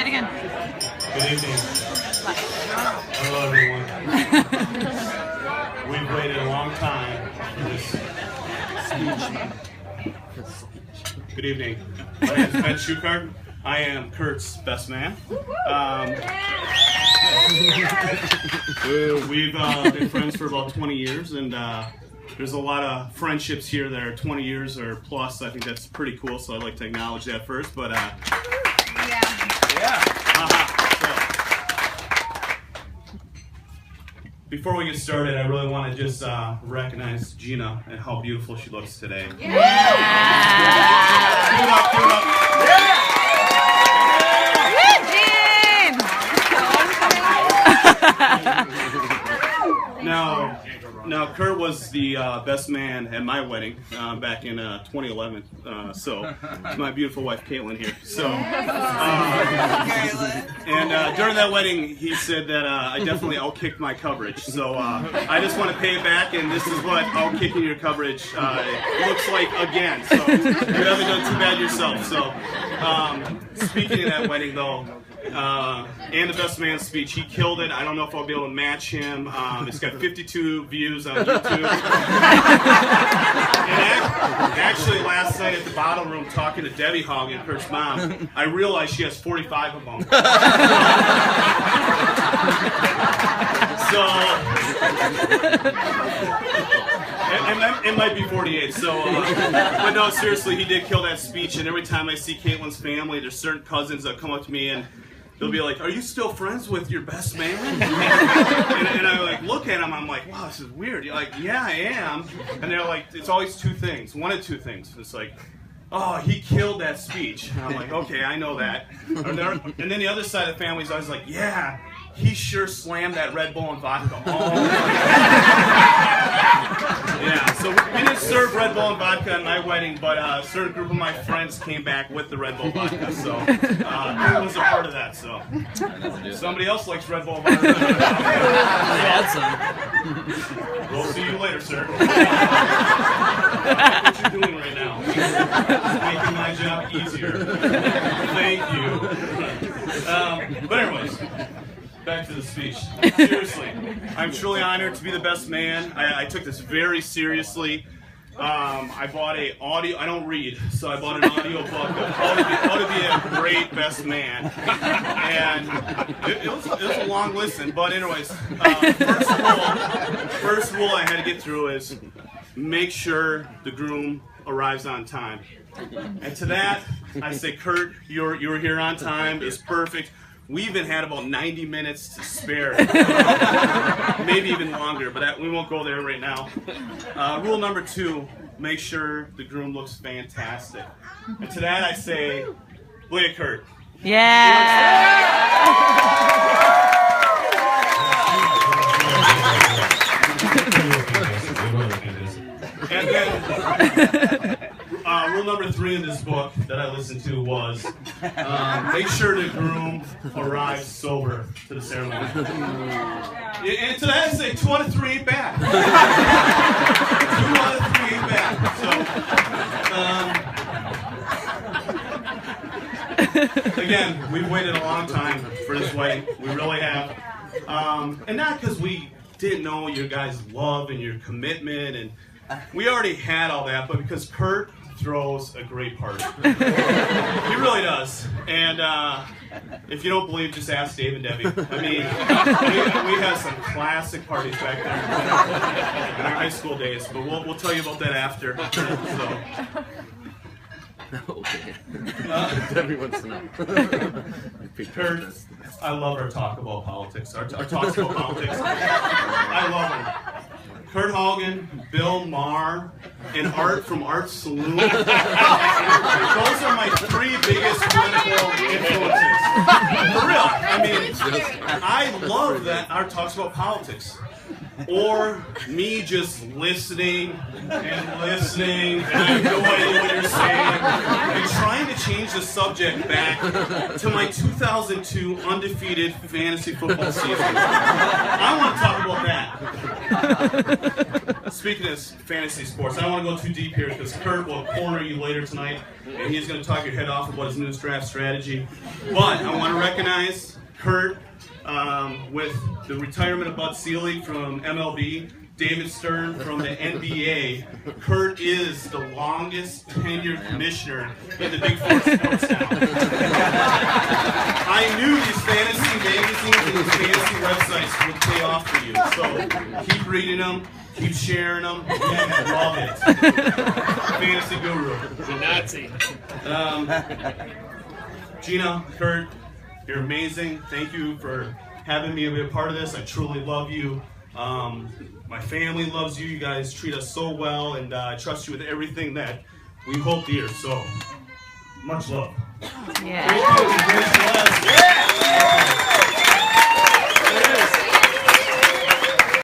it again. Good evening. Hello, everyone. We've waited a long time for this speech. Good evening. My name is Ben Schukart. I am Kurt's best man. We've been friends for about 20 years, and there's a lot of friendships here that are 20 years or plus. I think that's pretty cool, so I'd like to acknowledge that first. But before we get started, I really want to just recognize Gina and how beautiful she looks today. Give it up, give it up. Now, Kurt was the best man at my wedding back in 2011. So, it's my beautiful wife, Caitlin, here. So, and during that wedding, he said that I definitely outkicked my coverage. So, I just want to pay it back, and this is what outkicking your coverage looks like again. So, you haven't done too bad yourself. So, speaking of that wedding, though, and the best man speech, he killed it. I don't know if I'll be able to match him. It's got 52 views on YouTube. And actually, last night at the bottle room, talking to Debbie Hogg and Kurt's mom, I realized she has 45 of them. So, it might be 48. So, but no, seriously, he did kill that speech. And every time I see Caitlin's family, there's certain cousins that come up to me and they'll be like, "Are you still friends with your best man?" and I like look at them. I'm like, "Wow, this is weird." You're like, "Yeah, I am." And they're like, "It's always two things. One of two things." It's like, "Oh, he killed that speech." And I'm like, "Okay, I know that." And then the other side of the family is always like, "Yeah, he sure slammed that Red Bull and vodka all night." Yeah, so we didn't serve Red Bull and vodka at my wedding, but a certain group of my friends came back with the Red Bull vodka, so I was a part of that. So somebody else likes Red Bull vodka. We'll see you later, sir. What you're doing right now? Making my job easier. Thank you. But anyways. Back to the speech. Seriously, I'm truly honored to be the best man. I took this very seriously. I bought an audio. I don't read, so I bought an audio book of how to be a great best man. And it was a long listen, but anyways, first rule I had to get through is make sure the groom arrives on time. And to that, I say, Kurt, you were here on time. It's perfect. We even had about 90 minutes to spare, maybe even longer, but we won't go there right now. Rule number 2, make sure the groom looks fantastic. And to that I say, look at Kurt. Yeah! And then, rule number 3 in this book that I listened to was make sure the groom arrives sober to the ceremony. And to that I say 2 out of 3 ain't bad. 2 out of 3 ain't bad. So, again, we've waited a long time for this wedding. We really have. And not because we didn't know your guys' love and your commitment, and we already had all that, but because Kurt throws a great party. He really does. And if you don't believe, just ask Dave and Debbie. I mean, we had some classic parties back there in our high school days, but we'll tell you about that after. So. Okay. Debbie wants to know. Kurt, I love our talk about politics. Our talks about politics. I love them. Kurt Hogan, Bill Maher, and Art from Art Saloon. Those are my 3 biggest political influences. For real. I mean, I love that our talks about politics. Or me just listening and listening, and I have no idea what you're saying, and trying to change the subject back to my 2002 undefeated fantasy football season. I want to talk about that. Speaking of fantasy sports, I don't want to go too deep here because Kurt will corner you later tonight, and he's going to talk your head off about his newest draft strategy. But I want to recognize Kurt with the retirement of Bud Selig from MLB, David Stern from the NBA. Kurt is the longest tenured commissioner in the Big Four sports now. I knew these fantasy magazines and these fantasy websites would pay off for you. So keep reading them, keep sharing them. Yeah, I love it. Fantasy guru. The Nazi. Gina, Kurt, you're amazing. Thank you for having me be a part of this. I truly love you. My family loves you. You guys treat us so well, and I trust you with everything that we hold dear. So, much love. Yeah. Thank you.